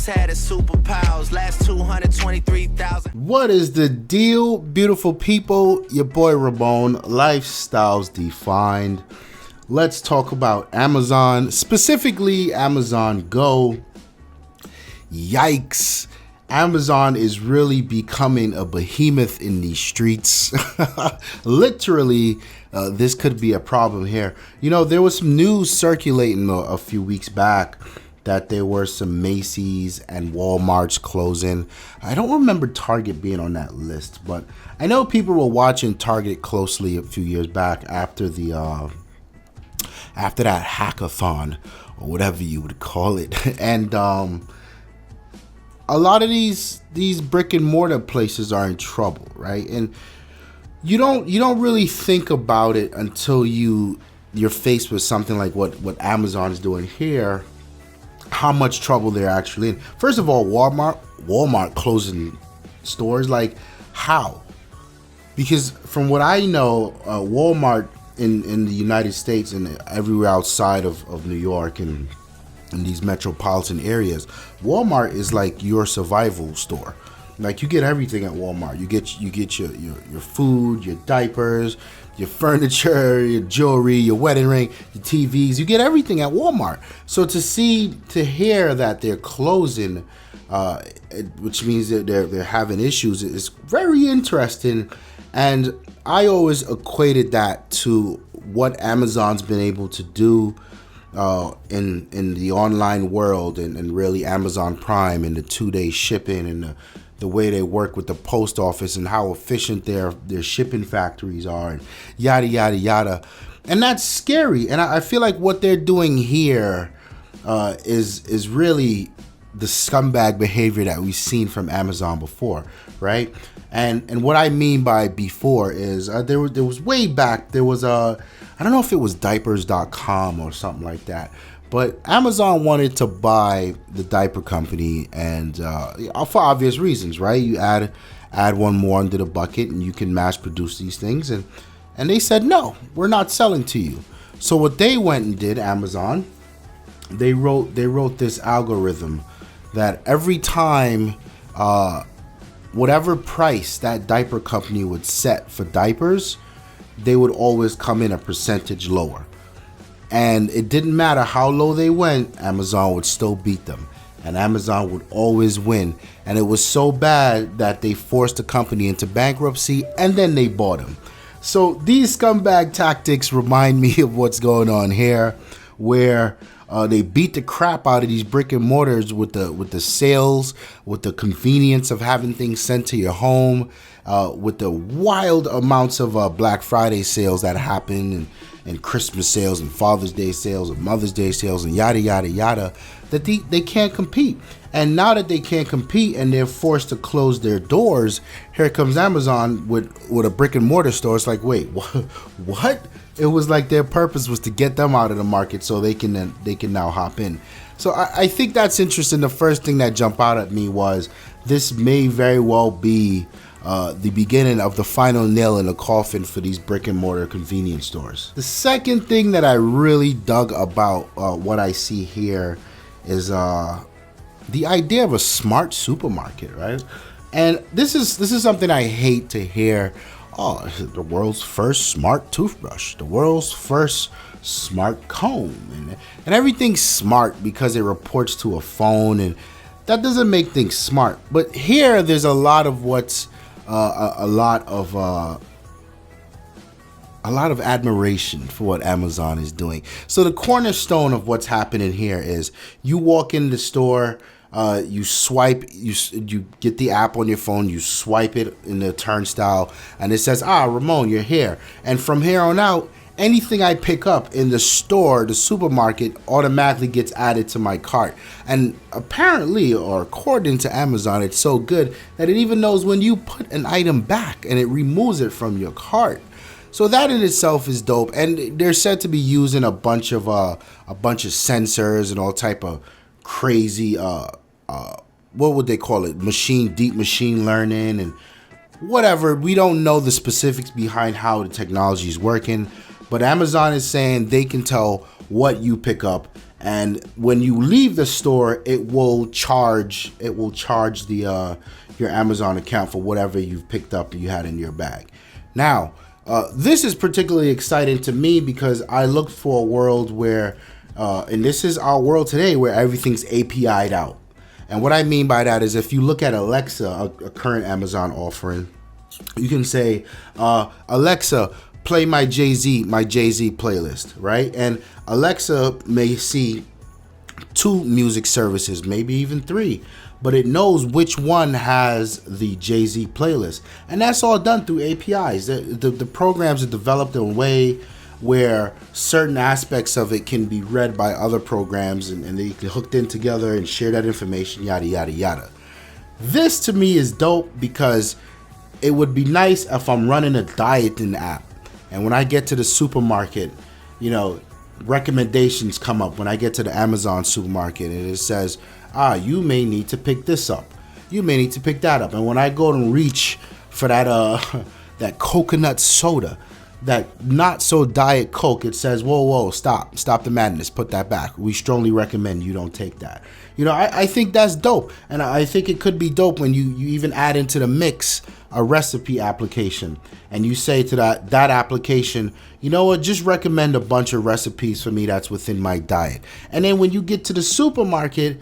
almost had his superpowers. Last 223,000. What is the deal, beautiful people? Your boy Ramon, Lifestyles Defined. Let's talk about Amazon, specifically Amazon Go. Yikes. Amazon is really becoming a behemoth in these streets. Literally, this could be a problem here. You know, there was some news circulating a few weeks back that there were some Macy's and Walmart's closing. I don't remember Target being on that list, but I know people were watching Target closely a few years back after the after that hackathon or whatever you would call it. And a lot of these brick and mortar places are in trouble, right? And you don't really think about it until you're faced with something like what Amazon is doing here, how much trouble they're actually in. First of all, Walmart closing stores, like how? Because from what I know, Walmart in the United States and everywhere outside of New York and in these metropolitan areas, Walmart is like your survival store. Like, you get everything at Walmart. You get your food, your diapers, your furniture, your jewelry, your wedding ring, your TVs. You get everything at Walmart. So to hear that they're closing, which means that they're having issues, is very interesting. And I always equated that to what Amazon's been able to do in the online world, and really Amazon Prime and the 2-day shipping and the way they work with the post office and how efficient their shipping factories are, and yada yada yada. And that's scary. And I feel like what they're doing here is really the scumbag behavior that we've seen from Amazon before, right? And what I mean by before is there was way back, there was I don't know if it was diapers.com or something like that, but Amazon wanted to buy the diaper company, and for obvious reasons, right? You add one more under the bucket and you can mass produce these things, and they said, no, we're not selling to you. So what they went and did, Amazon, they wrote this algorithm that every time whatever price that diaper company would set for diapers, they would always come in a percentage lower. And it didn't matter how low they went, Amazon would still beat them. And Amazon would always win. And it was so bad that they forced the company into bankruptcy, and then they bought them. So these scumbag tactics remind me of what's going on here, where they beat the crap out of these brick and mortars with the sales, with the convenience of having things sent to your home, with the wild amounts of Black Friday sales that happen, and Christmas sales and Father's Day sales and Mother's Day sales and yada yada yada, that they can't compete. And now that they can't compete and they're forced to close their doors, here comes Amazon with a brick and mortar store. It's like, wait, what? It was like their purpose was to get them out of the market so they can now hop in. So I think that's interesting. The first thing that jumped out at me was this may very well be the beginning of the final nail in the coffin for these brick and mortar convenience stores. The second thing that I really dug about what I see here is the idea of a smart supermarket, right? And this is something I hate to hear. Oh, the world's first smart toothbrush, the world's first smart comb, and everything's smart because it reports to a phone, and that doesn't make things smart. But here, there's a lot of what's a lot of admiration for what Amazon is doing. So the cornerstone of what's happening here is you walk in the store, you swipe, you get the app on your phone, you swipe it in the turnstile, and it says, Ramon, you're here. And from here on out, anything I pick up in the store, the supermarket, automatically gets added to my cart. And apparently, or according to Amazon, it's so good that it even knows when you put an item back and it removes it from your cart. So that in itself is dope. And they're said to be using a bunch of sensors and all type of crazy, what would they call it? Deep machine learning and whatever. We don't know the specifics behind how the technology is working. But Amazon is saying they can tell what you pick up and when you leave the store, it will charge the your Amazon account for whatever you've picked up and you had in your bag. Now, this is particularly exciting to me because I looked for a world where, and this is our world today, where everything's API'd out. And what I mean by that is if you look at Alexa, a current Amazon offering, you can say, Alexa, play my Jay-Z playlist, right? And Alexa may see 2 music services, maybe even 3, but it knows which one has the Jay-Z playlist. And that's all done through APIs. The programs are developed in a way where certain aspects of it can be read by other programs and they can hooked in together and share that information, yada, yada, yada. This to me is dope because it would be nice if I'm running a dieting app and when I get to the supermarket, you know, recommendations come up when I get to the Amazon supermarket and it says, you may need to pick this up. You may need to pick that up. And when I go and reach for that that coconut soda, that not so diet Coke, it says, whoa, stop the madness, put that back. We strongly recommend you don't take that. You know, I think that's dope. And I think it could be dope when you even add into the mix a recipe application and you say to that application, you know what, just recommend a bunch of recipes for me that's within my diet. And then when you get to the supermarket,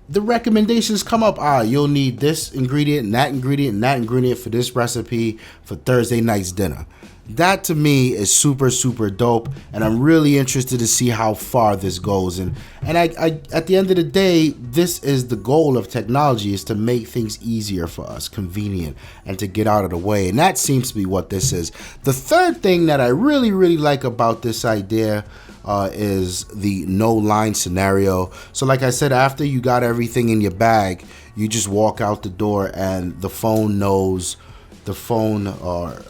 the recommendations come up. You'll need this ingredient and that ingredient and that ingredient for this recipe for Thursday night's dinner. That to me is super, super dope, and I'm really interested to see how far this goes. And I at the end of the day, this is the goal of technology, is to make things easier for us, convenient, and to get out of the way. And that seems to be what this is. The third thing that I really, really like about this idea is the no line scenario. So like I said, after you got everything in your bag, you just walk out the door and the phone knows, or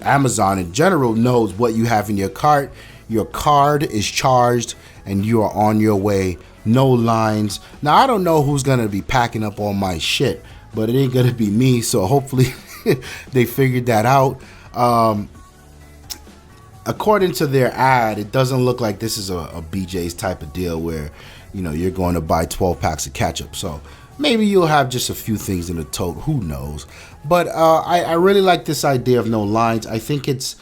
Amazon in general knows what you have in your cart. Your card is charged and you are on your way. No lines. Now I don't know who's gonna be packing up all my shit, but it ain't gonna be me, so hopefully they figured that out. According to their ad, it doesn't look like this is a BJ's type of deal where, you know, you're going to buy 12 packs of ketchup. So maybe you'll have just a few things in the tote, who knows. But I really like this idea of no lines. I think it's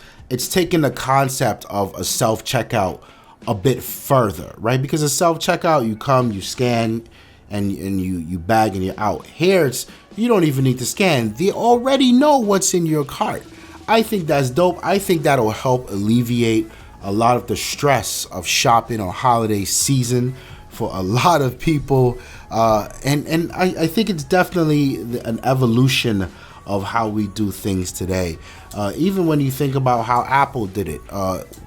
taking the concept of a self-checkout a bit further, right? Because a self-checkout, you come, you scan, and you bag and you're out. Here, you don't even need to scan. They already know what's in your cart. I think that's dope. I think that'll help alleviate a lot of the stress of shopping on holiday season for a lot of people. And I think it's definitely an evolution of how we do things today. Even when you think about how Apple did it,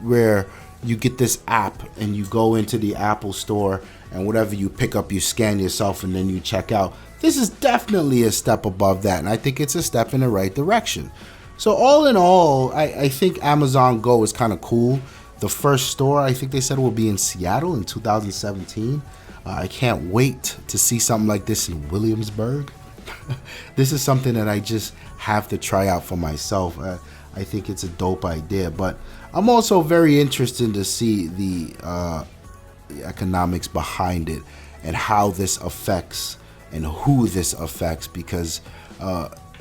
where you get this app and you go into the Apple store and whatever you pick up, you scan yourself and then you check out. This is definitely a step above that, and I think it's a step in the right direction. So all in all, I think Amazon Go is kind of cool. The first store, I think they said, will be in Seattle in 2017. I can't wait to see something like this in Williamsburg. This is something that I just have to try out for myself. I think it's a dope idea, but I'm also very interested to see the economics behind it and how this affects and who this affects, because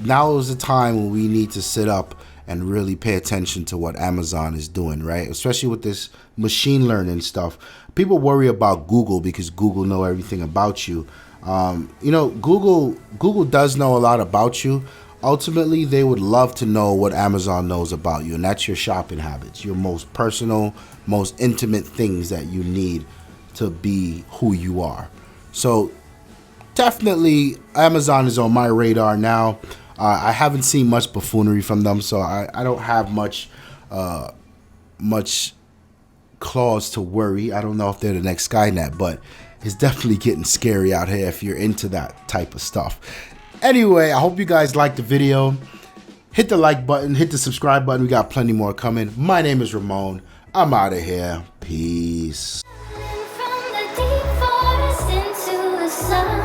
now is the time when we need to sit up and really pay attention to what Amazon is doing, right? Especially with this machine learning stuff. People worry about Google because Google know everything about you. You know, Google does know a lot about you. Ultimately, they would love to know what Amazon knows about you, and that's your shopping habits, your most personal, most intimate things that you need to be who you are. So definitely Amazon is on my radar now. I haven't seen much buffoonery from them, so I don't have much cause to worry. I don't know if they're the next Skynet, but it's definitely getting scary out here if you're into that type of stuff. Anyway, I hope you guys liked the video. Hit the like button, hit the subscribe button. We got plenty more coming. My name is Ramon. I'm out of here. Peace. From the deep forest into the sun.